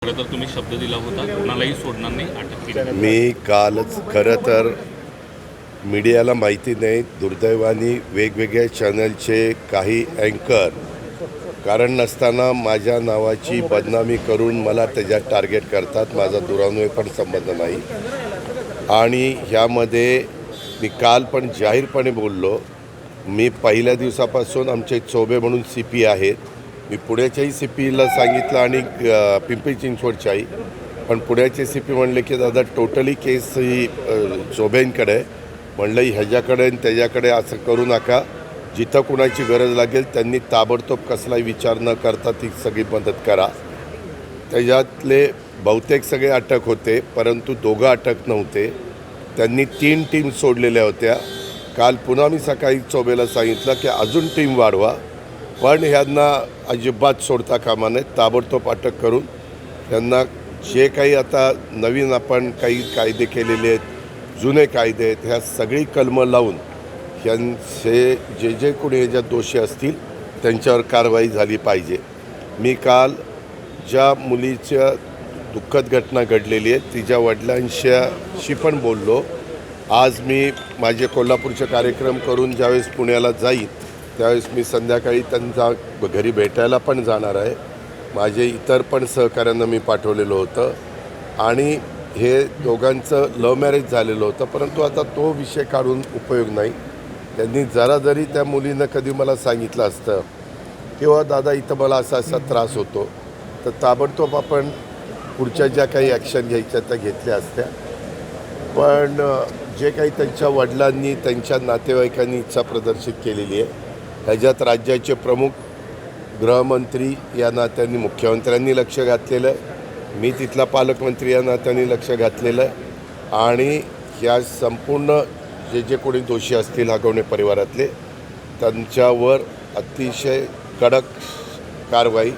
खरं तर तुम्ही शब्द दिला होता कोणालाही सोडणार नाही, अटक केली. मी कालच खरं तर मीडियाला माहिती नाही, दुर्दैवाने वेगवेगळ्या चॅनलचे काही अँकर कारण नसताना माझ्या नावाची बदनामी करून मला त्याच्यात टार्गेट करतात. माझा दुरान्वय पण संबंध नाही आणि ह्यामध्ये मी काल पण जाहीरपणे बोललो. मी पहिल्या दिवसापासून आमचे चोबे म्हणून CP आहेत. मी पुण्याच्याही CPला सांगितलं आणि पिंपरी चिंचवडच्याही. पण पुण्याचे CP म्हणले की दादा टोटली केस ही चोब्यांकडे. म्हणलं ह्याच्याकडे आणि त्याच्याकडे असं करू नका. जिथं कुणाची गरज लागेल त्यांनी ताबडतोब कसलाही विचार न करता ती सगळी मदत करा. त्याच्यातले बहुतेक सगळे अटक होते, परंतु दोघं अटक नव्हते. त्यांनी 3 टीम सोडलेल्या होत्या. काल पुन्हा मी सकाळी चोबेला सांगितलं की अजून टीम वाढवा, पण ह्यांना अजिबात सोडता कामा नये. ताबडतोब अटक करून त्यांना जे काही आता नवीन आपण काही कायदे केलेले आहेत, जुने कायदे आहेत, ह्या सगळी कलमं लावून ह्यांचे जे कोणी ह्याच्यात दोषी असतील त्यांच्यावर कारवाई झाली पाहिजे. मी काल ज्या मुलीच्या दुःखद घटना घडलेली आहे तिच्या वडिलांशी पण बोललो. आज मी माझे कोल्हापूरचे कार्यक्रम करून ज्यावेळेस पुण्याला जाईन त्यावेळेस मी संध्याकाळी त्यांचा घरी भेटायला पण जाणार आहे. माझे इतर पण सहकाऱ्यांना मी पाठवलेलं होतं आणि हे दोघांचं लव्ह मॅरेज झालेलं होतं, परंतु आता तो विषय काढून उपयोग नाही. त्यांनी जरा जरी त्या मुलीनं कधी मला सांगितलं असतं किंवा दादा इथं मला असा असा त्रास होतो, तर ताबडतोब आपण पुढच्या ज्या काही ॲक्शन घ्यायच्या त्या घेतल्या असत्या. पण जे काही त्यांच्या वडिलांनी त्यांच्या नातेवाईकांनी इच्छा प्रदर्शित केलेली आहे ह्याच्यात राज्याचे प्रमुख गृहमंत्री या नात्याने मुख्यमंत्र्यांनी लक्ष घातलेलं आहे. मी तिथला पालकमंत्री या नात्याने लक्ष घातलेलं आहे आणि ह्या संपूर्ण जे कोणी दोषी असतील हगवणे परिवारातले त्यांच्यावर अतिशय कडक कारवाई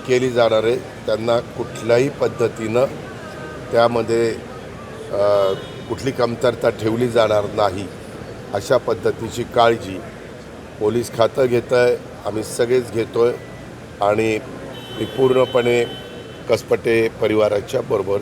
केली जाणार आहे. त्यांना कुठल्याही पद्धतीनं त्यामध्ये कुठली कमतरता ठेवली जाणार नाही अशा पद्धतीची काळजी पोलीस खातं घेतं आहे, आम्ही सगळेच घेतो आहे आणि मी पूर्णपणे कसपटे परिवाराच्या बरोबर